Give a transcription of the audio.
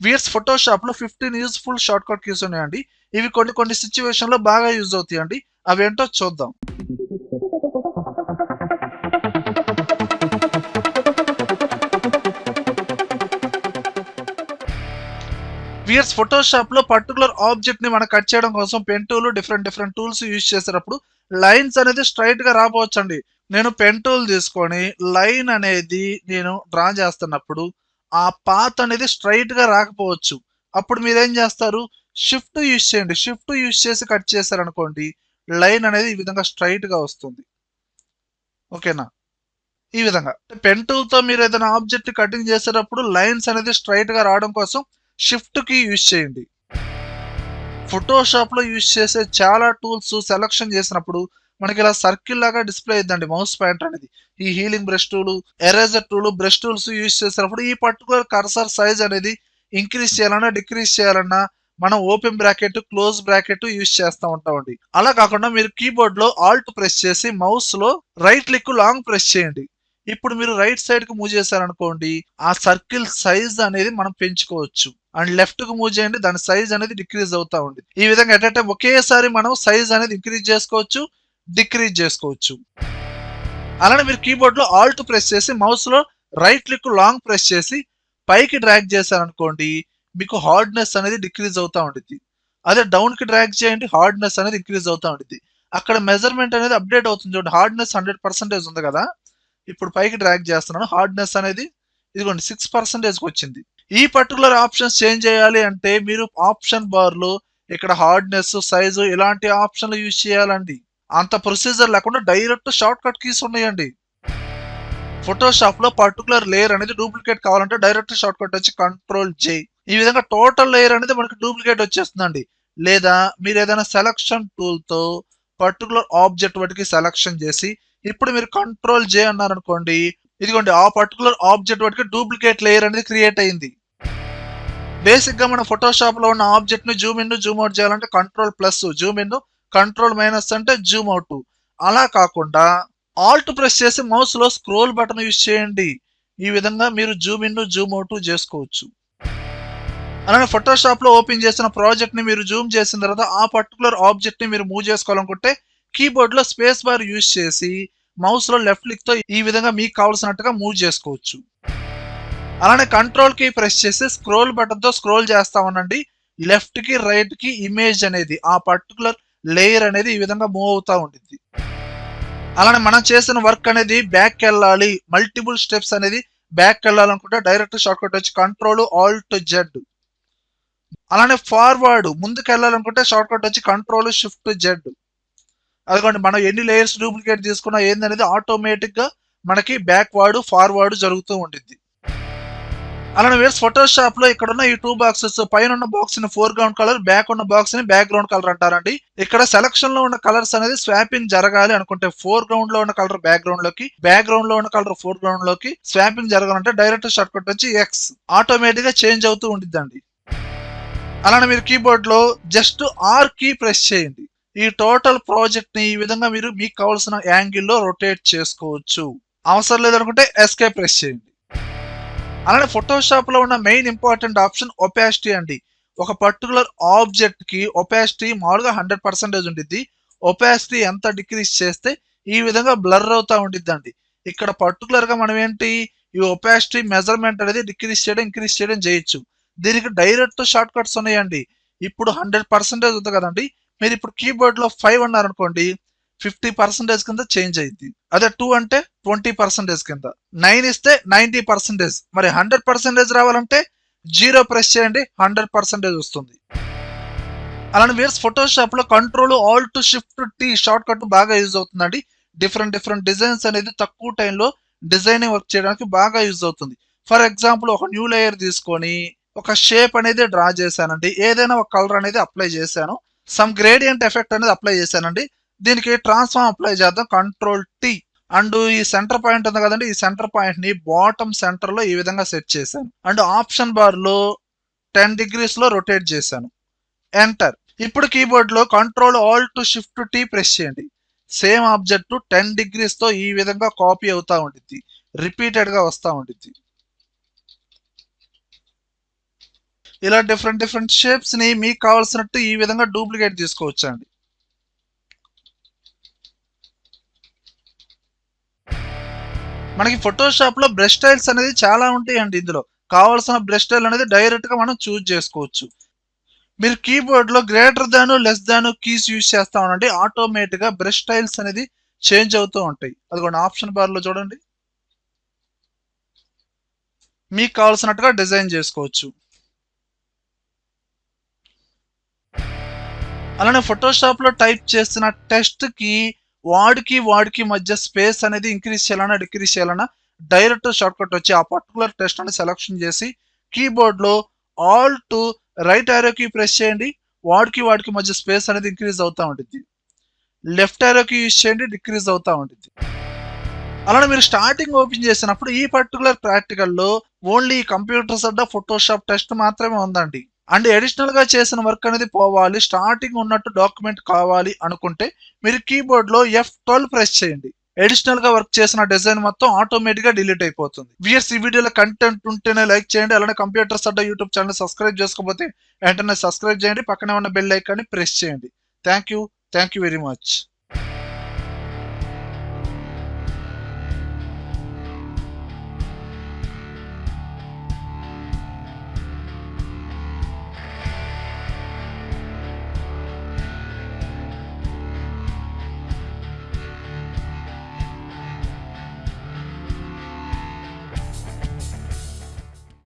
Weirs Photoshop లో 15 useful short cut keys ఉన్నాయండి. ఇవి కొన్ని సిచ్యువేషన్ లో బాగా యూజ్ అవుతాయండి. అవేంటో చూద్దాం. వియర్స్ ఫోటోషాప్ లో పర్టికులర్ ఆబ్జెక్ట్ ని మనం కట్ చేయడం కోసం pen tool different tools use చేసేటప్పుడు లైన్స్ అనేది స్ట్రైట్ గా రాపోవచ్చండి. నేను పెన్ టూల్ తీసుకొని లైన్ అనేది నేను డ్రా చేస్తున్నప్పుడు ఆ పాత్ అనేది స్ట్రైట్ గా రాకపోవచ్చు. అప్పుడు మీరేం చేస్తారు, షిఫ్ట్ యూజ్ చేయండి. షిఫ్ట్ యూజ్ చేసి కట్ చేశారనుకోండి, లైన్ అనేది ఈ విధంగా స్ట్రైట్ గా వస్తుంది. ఓకేనా? ఈ విధంగా పెన్ టూల్ తో మీరు ఏదైనా ఆబ్జెక్ట్ కటింగ్ చేసేటప్పుడు లైన్స్ అనేది స్ట్రైట్ గా రావడం కోసం షిఫ్ట్ కీ యూజ్ చేయండి. ఫోటోషాప్ లో యూజ్ చేసే చాలా టూల్స్ సెలెక్షన్ చేసినప్పుడు మనకి ఇలా సర్కిల్ లాగా డిస్ప్లే అయిందండి మౌస్ పాయింటర్ అనేది. ఈ healing brush tool, eraser tool, brush tools use చేసినప్పుడు ఈ పర్టికులర్ కర్సర్ సైజ్ అనేది ఇంక్రీజ్ చేయాలన్నా డిక్రీజ్ చేయాలన్నా మనం open bracket, close bracket use చేస్తూ ఉంటామండి. అలా కాకుండా మీరు కీబోర్డ్ లో ఆల్ట్ ప్రెస్ చేసి మౌస్ లో రైట్ క్లిక్ లాంగ్ ప్రెస్ చేయండి. ఇప్పుడు మీరు రైట్ సైడ్ కి మూవ్ చేశారనుకోండి, ఆ సర్కిల్ సైజ్ అనేది మనం పెంచుకోవచ్చు. అండ్ లెఫ్ట్ కు మూవ్ చేయండి, దాని సైజ్ అనేది డిక్రీజ్ అవుతా ఉంది. ఈ విధంగా ఎట్ టైం ఒకేసారి మనం సైజ్ అనేది ఇంక్రీజ్ చేసుకోవచ్చు, డిక్రీజ్ చేసుకోవచ్చు. అలానే మీరు కీబోర్డ్ లో ఆల్ట్ ప్రెస్ చేసి మౌస్ లో రైట్ క్లిక్ లాంగ్ ప్రెస్ చేసి పైకి డ్రాగ్ చేశారనుకోండి, మీకు హార్డ్నెస్ అనేది డిక్రీజ్ అవుతా ఉంటుంది. అదే డౌన్ కి డ్రాగ్ చేయండి, హార్డ్నెస్ అనేది ఇంక్రీజ్ అవుతా ఉంటుంది. అక్కడ మెజర్మెంట్ అనేది అప్డేట్ అవుతుంది చూడండి. హార్డ్నెస్ 100% ఉంది కదా, ఇప్పుడు పైకి డ్రాగ్ చేస్తున్నాను, హార్డ్నెస్ అనేది ఇదిగోండి 6% వచ్చింది. ఈ పర్టికులర్ ఆప్షన్స్ చేంజ్ చేయాలి అంటే మీరు ఆప్షన్ బార్ లో ఇక్కడ హార్డ్నెస్, సైజు ఇలాంటి ఆప్షన్లు యూజ్ చేయాలండి. అంత ప్రొసీజర్ లేకుండా డైరెక్ట్ షార్ట్ కట్ కీస్ ఉన్నాయండి. ఫోటోషాప్ లో పర్టికులర్ లేయర్ అనేది డూప్లికేట్ కావాలంటే డైరెక్ట్ షార్ట్ కట్ వచ్చి Ctrl+J. ఈ విధంగా టోటల్ లేయర్ అనేది మనకి డూప్లికేట్ వచ్చేస్తుందండి. లేదా మీరు ఏదైనా సెలక్షన్ టూల్ తో పర్టికులర్ ఆబ్జెక్ట్ వాటికి సెలక్షన్ చేసి ఇప్పుడు మీరు Ctrl+J అన్నారనుకోండి, ఇదిగోండి ఆ పర్టికులర్ ఆబ్జెక్ట్ వాటికి డూప్లికేట్ లేయర్ అనేది క్రియేట్ అయింది. బేసిక్ గా మన ఫోటోషాప్ లో ఉన్న ఆబ్జెక్ట్ ని జూమ్ ఇన్, జూమ్ అవుట్ చేయాలంటే Ctrl+, జూమ్ ఇన్, Ctrl- అంటే జూమ్ అవుట్. అలా కాకుండా ఆల్ట్ ప్రెస్ చేసి మౌస్ లో స్క్రోల్ బటన్ యూజ్ చేయండి. ఈ విధంగా మీరు జూమ్ ఇన్, జూమ్ అవుట్ చేసుకోవచ్చు. అలానే ఫోటోషాప్ లో ఓపెన్ చేసిన ప్రాజెక్ట్ ని మీరు జూమ్ చేసిన తర్వాత ఆ పర్టికులర్ ఆబ్జెక్ట్ ని మీరు మూవ్ చేసుకోవాలనుకుంటే కీబోర్డ్ లో స్పేస్ బార్ యూజ్ చేసి మౌస్ లో లెఫ్ట్ క్లిక్ తో ఈ విధంగా మీకు కావాల్సినట్టుగా మూవ్ చేసుకోవచ్చు. అలానే కంట్రోల్ కీ ప్రెస్ చేసి స్క్రోల్ బటన్ తో స్క్రోల్ చేస్తా ఉండండి. లెఫ్ట్ కి రైట్ కి ఇమేజ్ అనేది ఆ పర్టికులర్ లేయర్ అనేది ఈ విధంగా మూవ్ అవుతా ఉంటుంది. అలానే మనం చేసిన వర్క్ అనేది బ్యాక్ వెళ్ళాలి, మల్టిపుల్ స్టెప్స్ అనేది బ్యాక్ వెళ్ళాలనుకుంటే డైరెక్ట్ షార్ట్ కట్ వచ్చి Ctrl+Alt+Z. అలానే ఫార్వర్డ్ ముందుకు వెళ్ళాలనుకుంటే షార్ట్ కట్ వచ్చి Ctrl+Shift+Z. అదిగోండి మనం ఎన్ని లేయర్స్ డూప్లికేట్ తీసుకున్నా ఏందనేది ఆటోమేటిక్ గా మనకి బ్యాక్వర్డ్, ఫార్వర్డ్ జరుగుతూ ఉంటుంది. అలానే వేర్స్ ఫోటోషాప్ లో ఇక్కడ ఉన్న ఈ 2 బాక్సెస్, పైన ఉన్న బాక్స్ ని ఫోర్గ్రౌండ్ కలర్, బ్యాక్ ఉన్న బాక్స్ ని బ్యాక్గ్రౌండ్ కలర్ అంటారండి. ఇక్కడ సెలక్షన్ లో ఉన్న కలర్స్ అనేది స్వాపింగ్ జరగాలి అనుకుంటే ఫోర్గ్రౌండ్ లో ఉన్న కలర్ బ్యాక్గ్రౌండ్ లోకి, బ్యాక్గ్రౌండ్ లో ఉన్న కలర్ ఫోర్గ్రౌండ్ లోకి స్వాపింగ్ జరగాలంటే డైరెక్ట్ షార్ట్ కట్ వచ్చి X. ఆటోమేటిక్ గా చేంజ్ అవుతూ ఉంటుందండి. అలానే మీరు కీబోర్డ్ లో జస్ట్ R కీ ప్రెస్ చేయండి. ఈ టోటల్ ప్రాజెక్ట్ ని ఈ విధంగా మీరు మీకు కావాల్సిన యాంగిల్ లో రొటేట్ చేసుకోవచ్చు. అవసరం లేదనుకుంటే ఎస్కేప్ ప్రెస్ చేయండి. అలానే ఫోటోషాప్ లో ఉన్న మెయిన్ ఇంపార్టెంట్ ఆప్షన్ ఒపాసిటీ అండి. ఒక పర్టికులర్ ఆబ్జెక్ట్ కి ఒపాసిటీ మామూలుగా 100% ఉంటుంది. ఒపాసిటీ ఎంత డిక్రీజ్ చేస్తే ఈ విధంగా బ్లర్ అవుతా ఉండిద్దండి. ఇక్కడ పర్టికులర్ గా మనం ఏంటి, ఈ ఒపాసిటీ మెజర్మెంట్ అనేది డిక్రీజ్ చేయడం, ఇంక్రీజ్ చేయడం చేయొచ్చు. దీనికి డైరెక్ట్ షార్ట్ కట్స్ ఉన్నాయండి. ఇప్పుడు 100% ఉంది కదండి, మీరు ఇప్పుడు కీబోర్డ్ లో 5 అన్నారనుకోండి 50% కింద చేంజ్ అయింది. అదే 2 అంటే 20% కింద, 9 ఇస్తే 90%. మరి 100% రావాలంటే 0 ప్రెస్ చేయండి, 100% వస్తుంది. అలానే వేర్స్ ఫోటోషాప్ లో Ctrl+Alt+Shift+T షార్ట్ కట్ బాగా యూజ్ అవుతుందండి. డిఫరెంట్ డిజైన్స్ అనేది తక్కువ టైంలో డిజైనింగ్ వర్క్ చేయడానికి బాగా యూజ్ అవుతుంది. ఫర్ ఎగ్జాంపుల్ ఒక న్యూ లేయర్ తీసుకొని ఒక షేప్ అనేది డ్రా చేశానండి. ఏదైనా ఒక కలర్ అనేది అప్లై చేశాను. సమ్ గ్రేడియంట్ ఎఫెక్ట్ అనేది అప్లై చేశానండి. దీనికి ట్రాన్స్ఫార్మ్ అప్లై చేద్దాం, Ctrl+T. అండ్ ఈ సెంటర్ పాయింట్ ఉంది కదండి, ఈ సెంటర్ పాయింట్ ని బాటమ్ సెంటర్ లో ఈ విధంగా సెట్ చేశాను. అండ్ ఆప్షన్ బార్ లో 10 degrees లో రొటేట్ చేశాను. ఎంటర్. ఇప్పుడు కీబోర్డ్ లో Ctrl+Alt+Shift+T ప్రెస్ చేయండి. సేమ్ ఆబ్జెక్ట్ 10 degrees తో ఈ విధంగా కాపీ అవుతా ఉంటుంది, రిపీటెడ్ గా వస్తా ఉంటుంది. ఇలా డిఫరెంట్ షేప్స్ ని మీకు కావాల్సినట్టు ఈ విధంగా డూప్లికేట్ తీసుకోవచ్చండి. మనకి ఫోటోషాప్ లో బ్రష్ స్టైల్స్ అనేది చాలా ఉంటాయండి. ఇందులో కావాల్సిన బ్రష్ స్టైల్ అనేది డైరెక్ట్ గా మనం చూజ్ చేసుకోవచ్చు. మీరు కీబోర్డ్ లో greater than less than keys use చేస్తా ఉండండి, ఆటోమేటిక్ గా బ్రష్ స్టైల్స్ అనేది చేంజ్ అవుతూ ఉంటాయి. అదిగోండి ఆప్షన్ బార్ లో చూడండి, మీకు కావాల్సినట్టుగా డిజైన్ చేసుకోవచ్చు. అలానే ఫోటోషాప్ లో టైప్ చేసిన టెక్స్ట్ కి వాడికి మధ్య స్పేస్ అనేది ఇంక్రీజ్ చేయాలన్నా డిక్రీజ్ చేయాలన్నా డైరెక్ట్ షార్ట్ కట్ వచ్చి ఆ పర్టికులర్ టెక్స్ట్ అని సెలెక్షన్ చేసి కీబోర్డ్ లో alt right arrow key press చేయండి. వాడికి మధ్య స్పేస్ అనేది ఇంక్రీజ్ అవుతా ఉంటుంది. లెఫ్ట్ యారో కీ యూజ్ చేయండి, డిక్రీజ్ అవుతా ఉంటుంది. అలానే మీరు స్టార్టింగ్ ఓపెన్ చేసినప్పుడు ఈ పర్టికులర్ ప్రాక్టికల్ లో ఓన్లీ కంప్యూటర్స్ అడ్డ ఫోటోషాప్ టెస్ట్ మాత్రమే ఉందండి. అండ్ అడిషనల్ గా చేసిన వర్క్ అనేది పోవాలి, స్టార్టింగ్ ఉన్నట్టు డాక్యుమెంట్ కావాలి అనుకుంటే మీరు కీబోర్డ్ లో F12 ప్రెస్ చేయండి. అడిషనల్ గా వర్క్ చేసిన డిజైన్ మొత్తం ఆటోమేటిక్ గా డిలీట్ అయిపోతుంది. వ్యూయర్స్, ఈ వీడియోలో కంటెంట్ ఉంటేనే లైక్ చేయండి. అలానే కంప్యూటర్స్ అడ్డ యూట్యూబ్ ఛానల్ సబ్స్క్రైబ్ చేసుకోకపోతే వెంటనే సబ్స్క్రైబ్ చేయండి. పక్కనే ఉన్న బెల్ ఐకాన్ని ప్రెస్ చేయండి. Thank you very much.